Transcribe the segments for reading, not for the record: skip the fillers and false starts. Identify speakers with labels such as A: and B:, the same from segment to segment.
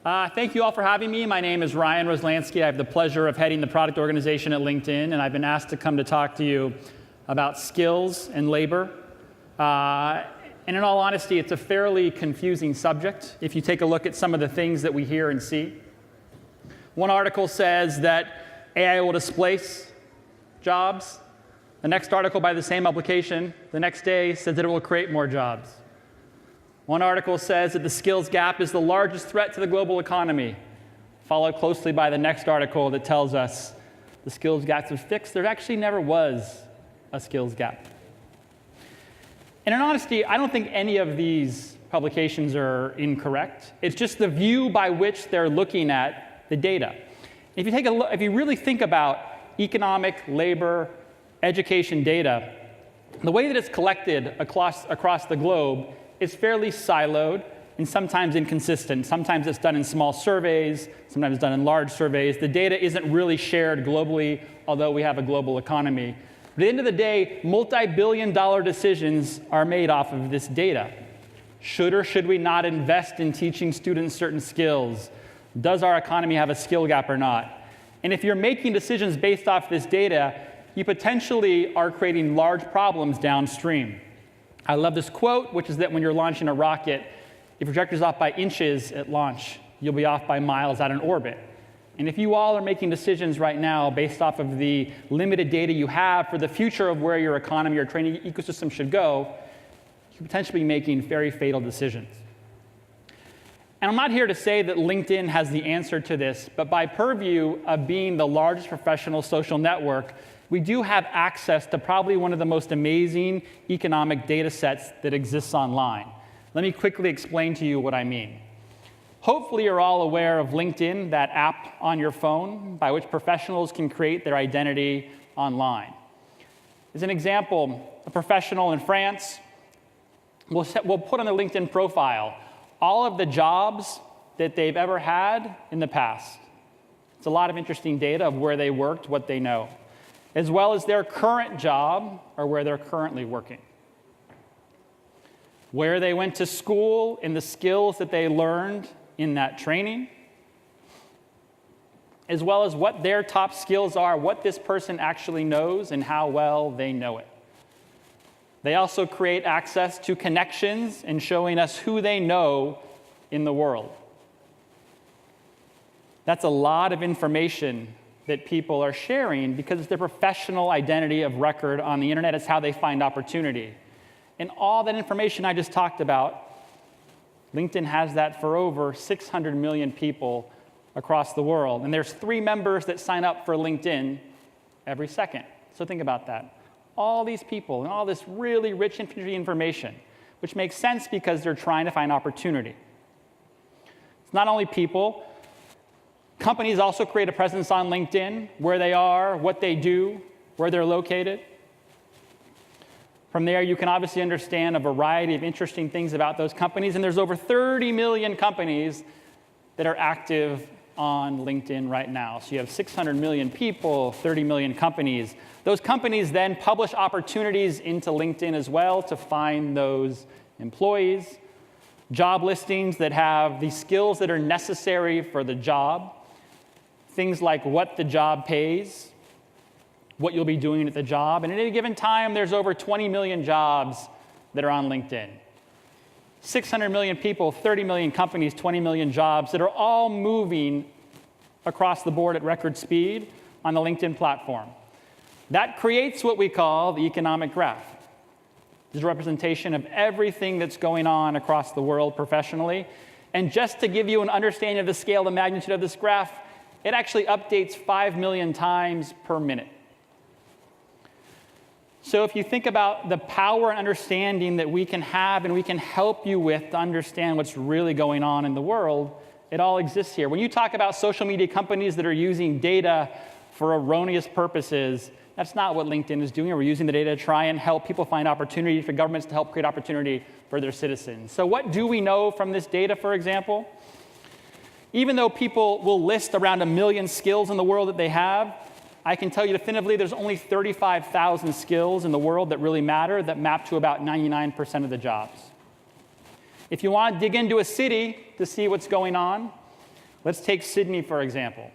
A: Thank you all for having me. My name is Rayan Roslansky. I have the pleasure of heading the product organization at LinkedIn, and I've been asked to come to talk to you about skills and labor. And in all honesty, it's a fairly confusing subject if you take a look at some of the things that we hear and see. One article says that AI will displace jobs. The next article by the same publication the next day says that it will create more jobs. One article says that the skills gap is the largest threat to the global economy, followed closely by the next article that tells us the skills gap is fixed. There actually never was a skills gap. And in honesty, I don't think any of these publications are incorrect. It's just the view by which they're looking at the data. If you take a look, if you really think about economic, labor, education data, the way that it's collected across the globe is fairly siloed and sometimes inconsistent. Sometimes it's done in small surveys, sometimes it's done in large surveys. The data isn't really shared globally, although we have a global economy. But at the end of the day, multi-billion-dollar decisions are made off of this data. Should or should we not invest in teaching students certain skills? Does our economy have a skill gap or not? And if you're making decisions based off this data, you potentially are creating large problems downstream. I love this quote, which is that when you're launching a rocket, if your trajectory is off by inches at launch, you'll be off by miles out in orbit. And if you all are making decisions right now based off of the limited data you have for the future of where your economy or training ecosystem should go, you could potentially be making very fatal decisions. And I'm not here to say that LinkedIn has the answer to this, but by purview of being the largest professional social network, we do have access to probably one of the most amazing economic data sets that exists online. Let me quickly explain to you what I mean. Hopefully you're all aware of LinkedIn, that app on your phone by which professionals can create their identity online. As an example, a professional in France will put on their LinkedIn profile all of the jobs that they've ever had in the past. It's a lot of interesting data of where they worked, what they know, as well as their current job or where they're currently working, where they went to school and the skills that they learned in that training, as well as what their top skills are, what this person actually knows, and how well they know it. They also create access to connections and showing us who they know in the world. That's a lot of information that people are sharing because it's their professional identity of record on the internet. It's how they find opportunity. And all that information I just talked about, LinkedIn has that for over 600 million people across the world. And there's 3 members that sign up for LinkedIn every second. So think about that. All these people and all this really rich information, which makes sense because they're trying to find opportunity. It's not only people. Companies also create a presence on LinkedIn, where they are, what they do, where they're located. From there, you can obviously understand a variety of interesting things about those companies, and there's over 30 million companies that are active on LinkedIn right now. So you have 600 million people, 30 million companies. Those companies then publish opportunities into LinkedIn as well to find those employees, job listings that have the skills that are necessary for the job, things like what the job pays, what you'll be doing at the job. And at any given time, there's over 20 million jobs that are on LinkedIn. 600 million people, 30 million companies, 20 million jobs that are all moving across the board at record speed on the LinkedIn platform. That creates what we call the economic graph. It's a representation of everything that's going on across the world professionally. And just to give you an understanding of the scale, the magnitude of this graph, it actually updates 5 million times per minute. So if you think about the power and understanding that we can have and we can help you with to understand what's really going on in the world, it all exists here. When you talk about social media companies that are using data for erroneous purposes, that's not what LinkedIn is doing. We're using the data to try and help people find opportunity, for governments to help create opportunity for their citizens. So what do we know from this data, for example? Even though people will list around 1 million skills in the world that they have, I can tell you definitively there's only 35,000 skills in the world that really matter, that map to about 99% of the jobs. If you want to dig into a city to see what's going on, Let's take Sydney, for example.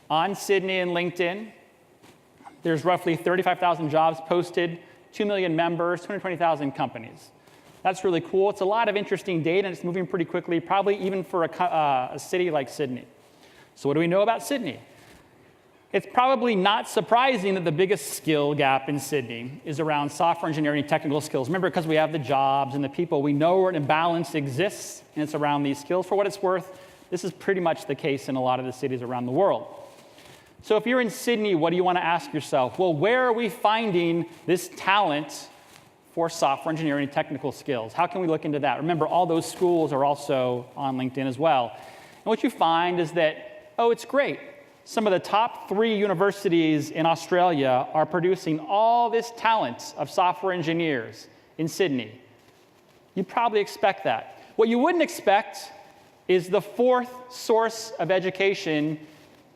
A: On Sydney and LinkedIn, there's roughly 35,000 jobs posted, 2 million members, 220,000 companies. That's really cool. It's a lot of interesting data, and it's moving pretty quickly, probably even for a city like Sydney. So what do we know about Sydney? It's probably not surprising that the biggest skill gap in Sydney is around software engineering and technical skills. Remember, because we have the jobs and the people, we know where an imbalance exists, and it's around these skills. For what it's worth, this is pretty much the case in a lot of the cities around the world. So if you're in Sydney, what do you want to ask yourself? Well, where are we finding this talent for software engineering and technical skills? How can we look into that? Remember, all those schools are also on LinkedIn as well. And what you find is that, oh, it's great. Some of the top 3 universities in Australia are producing all this talent of software engineers in Sydney. You'd probably expect that. What you wouldn't expect is the 4th source of education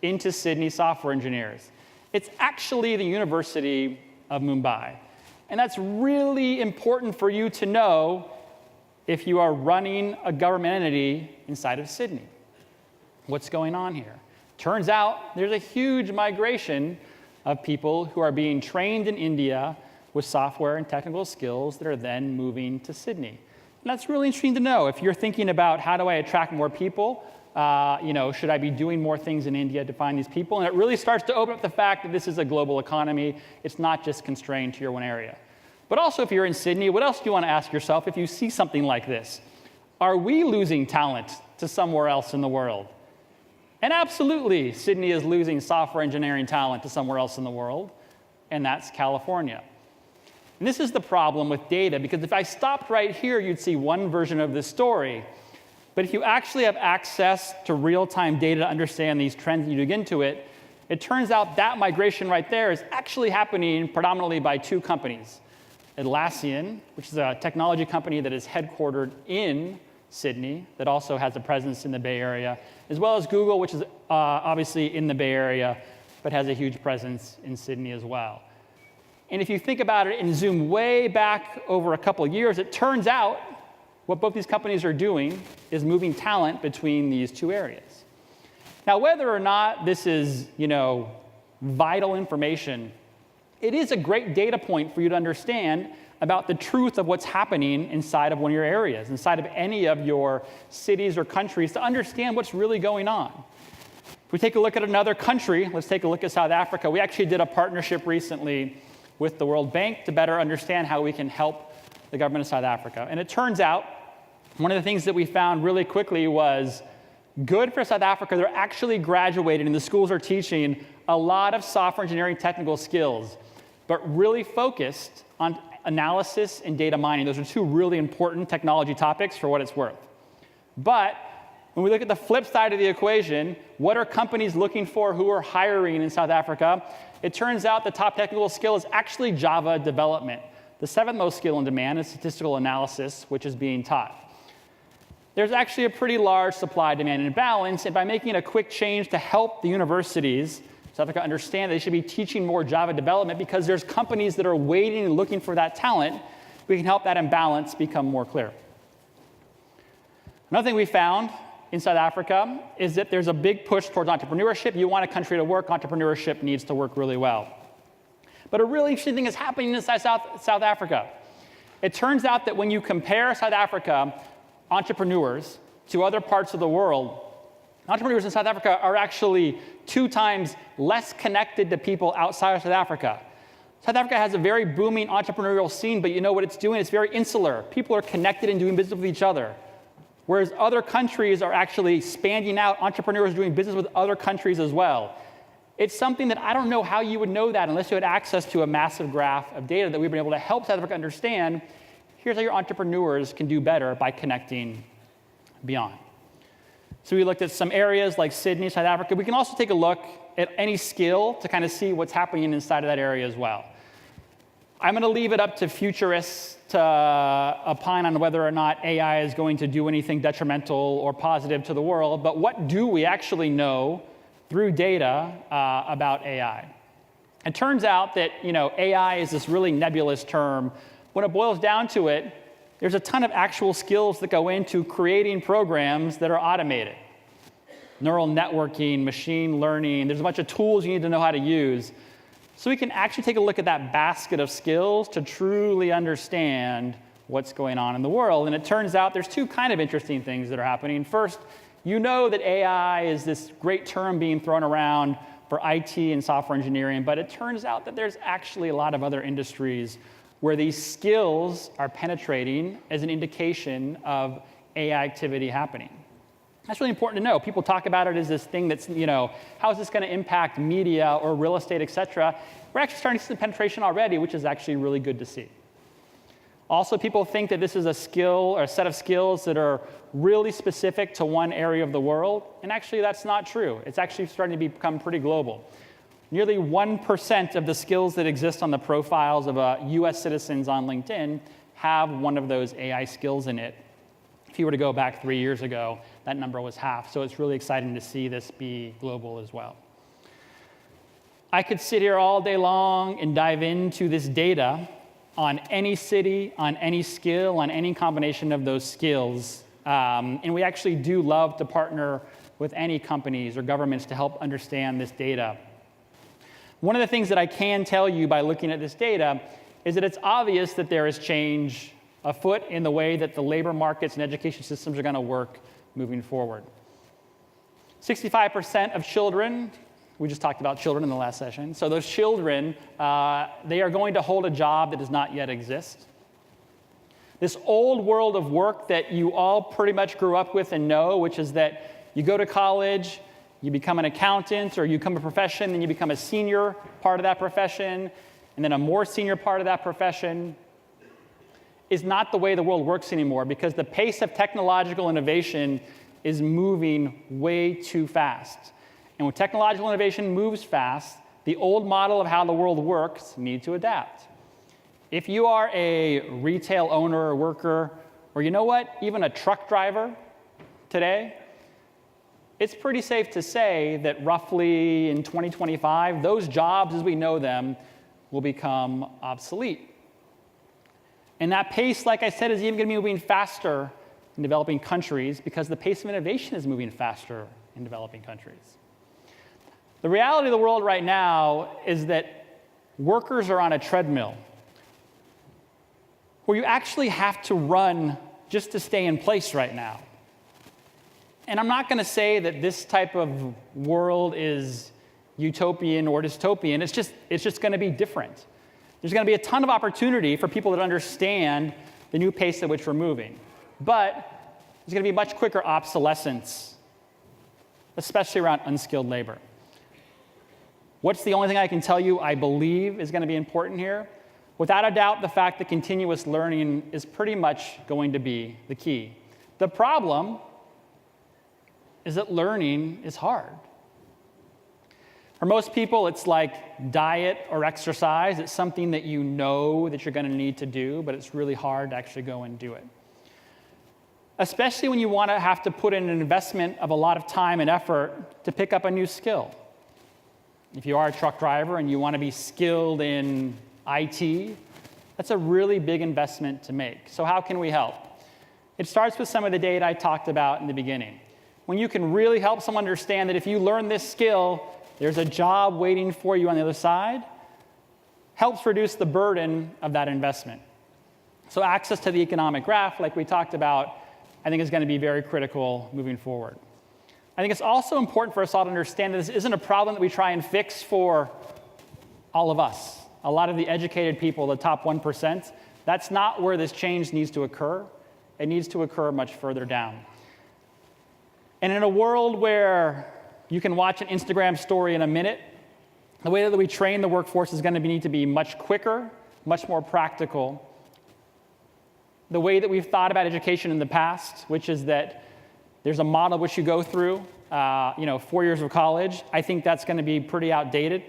A: into Sydney software engineers. It's actually the University of Mumbai. And that's really important for you to know if you are running a government entity inside of Sydney. What's going on here? Turns out there's a huge migration of people who are being trained in India with software and technical skills that are then moving to Sydney. And that's really interesting to know. If you're thinking about how do I attract more people, should I be doing more things in India to find these people? And it really starts to open up the fact that this is a global economy. It's not just constrained to your one area. But also, if you're in Sydney, what else do you want to ask yourself if you see something like this? Are we losing talent to somewhere else in the world? And absolutely, Sydney is losing software engineering talent to somewhere else in the world, and that's California. And this is the problem with data, because if I stopped right here, you'd see one version of this story. But if you actually have access to real-time data to understand these trends and you dig into it, it turns out that migration right there is actually happening predominantly by 2 companies. Atlassian, which is a technology company that is headquartered in Sydney, that also has a presence in the Bay Area, as well as Google, which is obviously in the Bay Area, but has a huge presence in Sydney as well. And if you think about it and zoom way back over a couple of years, it turns out what both these companies are doing is moving talent between these 2 areas. Now, whether or not this is, vital information, it is a great data point for you to understand about the truth of what's happening inside of one of your areas, inside of any of your cities or countries, to understand what's really going on. If we take a look at another country, let's take a look at South Africa. We actually did a partnership recently with the World Bank to better understand how we can help the government of South Africa. And it turns out, one of the things that we found really quickly was good for South Africa. They're actually graduating, and the schools are teaching a lot of software engineering technical skills, but really focused on analysis and data mining. Those are 2 really important technology topics for what it's worth. But when we look at the flip side of the equation, what are companies looking for who are hiring in South Africa? It turns out the top technical skill is actually Java development. The 7th most skill in demand is statistical analysis, which is being taught. There's actually a pretty large supply-demand imbalance, and by making a quick change to help the universities, South Africa, understand that they should be teaching more Java development because there's companies that are waiting and looking for that talent, we can help that imbalance become more clear. Another thing we found in South Africa is that there's a big push towards entrepreneurship. You want a country to work, entrepreneurship needs to work really well. But a really interesting thing is happening inside South Africa. It turns out that when you compare South Africa entrepreneurs to other parts of the world, entrepreneurs in South Africa are actually 2 times less connected to people outside of South Africa. South Africa has a very booming entrepreneurial scene, but you know what it's doing? It's very insular. People are connected and doing business with each other. Whereas other countries are actually expanding out, entrepreneurs doing business with other countries as well. It's something that I don't know how you would know that unless you had access to a massive graph of data that we've been able to help South Africa understand. Here's how your entrepreneurs can do better by connecting beyond. So we looked at some areas like Sydney, South Africa. We can also take a look at any skill to kind of see what's happening inside of that area as well. I'm going to leave it up to futurists to opine on whether or not AI is going to do anything detrimental or positive to the world, but what do we actually know through data about AI? It turns out that AI is this really nebulous term. When it boils down to it, there's a ton of actual skills that go into creating programs that are automated. neural networking, machine learning. There's a bunch of tools you need to know how to use. So we can actually take a look at that basket of skills to truly understand what's going on in the world. And it turns out there's two kind of interesting things that are happening. First, you know that AI is this great term being thrown around for IT and software engineering, but it turns out that there's actually a lot of other industries where these skills are penetrating as an indication of AI activity happening. That's really important to know. People talk about it as this thing that's, how is this going to impact media or real estate, et cetera. We're actually starting to see the penetration already, which is actually really good to see. Also, people think that this is a skill or a set of skills that are really specific to one area of the world, and actually that's not true. It's actually starting to become pretty global. Nearly 1% of the skills that exist on the profiles of US citizens on LinkedIn have one of those AI skills in it. If you were to go back 3 years ago, that number was half, so it's really exciting to see this be global as well. I could sit here all day long and dive into this data on any city, on any skill, on any combination of those skills. And we actually do love to partner with any companies or governments to help understand this data. One of the things that I can tell you by looking at this data is that it's obvious that there is change afoot in the way that the labor markets and education systems are going to work moving forward. 65% of children, we just talked about children in the last session, so those children, they are going to hold a job that does not yet exist. This old world of work that you all pretty much grew up with and know, which is that you go to college, you become an accountant, or you become a profession, then you become a senior part of that profession, and then a more senior part of that profession, is not the way the world works anymore, because the pace of technological innovation is moving way too fast. And when technological innovation moves fast, the old model of how the world works needs to adapt. If you are a retail owner or worker, or even a truck driver today, it's pretty safe to say that roughly in 2025, those jobs as we know them will become obsolete. And that pace, like I said, is even going to be moving faster in developing countries because the pace of innovation is moving faster in developing countries. The reality of the world right now is that workers are on a treadmill where you actually have to run just to stay in place right now. And I'm not going to say that this type of world is utopian or dystopian. It's just going to be different. There's going to be a ton of opportunity for people that understand the new pace at which we're moving. But there's going to be much quicker obsolescence, especially around unskilled labor. What's the only thing I can tell you I believe is going to be important here? Without a doubt, the fact that continuous learning is pretty much going to be the key. The problem is that learning is hard. For most people, it's like diet or exercise. It's something that you know that you're going to need to do, but it's really hard to actually go and do it. Especially when you want to have to put in an investment of a lot of time and effort to pick up a new skill. If you are a truck driver and you want to be skilled in IT, that's a really big investment to make. So how can we help? It starts with some of the data I talked about in the beginning. When you can really help someone understand that if you learn this skill, there's a job waiting for you on the other side, helps reduce the burden of that investment. So access to the economic graph, like we talked about, I think is going to be very critical moving forward. I think it's also important for us all to understand that this isn't a problem that we try and fix for all of us. A lot of the educated people, the top 1%, that's not where this change needs to occur. It needs to occur much further down. And in a world where you can watch an Instagram story in a minute, the way that we train the workforce is going to need to be much quicker, much more practical. The way that we've thought about education in the past, which is that there's a model which you go through, 4 years of college, I think that's going to be pretty outdated.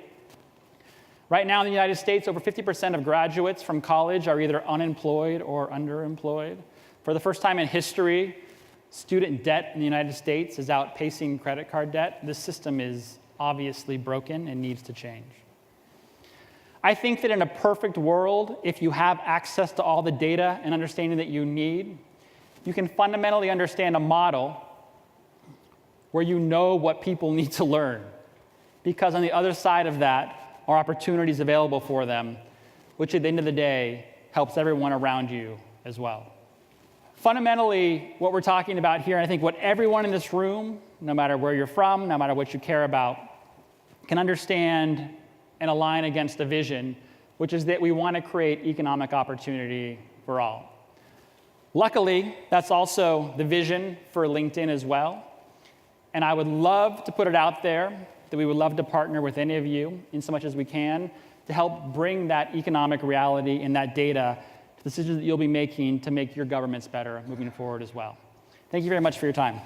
A: Right now in the United States, over 50% of graduates from college are either unemployed or underemployed. For the first time in history, student debt in the United States is outpacing credit card debt. This system is obviously broken and needs to change. I think that in a perfect world, if you have access to all the data and understanding that you need, you can fundamentally understand a model where you know what people need to learn, because on the other side of that are opportunities available for them, which at the end of the day helps everyone around you as well. Fundamentally, what we're talking about here, and I think what everyone in this room, no matter where you're from, no matter what you care about, can understand and align against a vision, which is that we want to create economic opportunity for all. Luckily, that's also the vision for LinkedIn as well. And I would love to put it out there that we would love to partner with any of you in so much as we can to help bring that economic reality and that data to the decisions that you'll be making to make your governments better moving forward as well. Thank you very much for your time.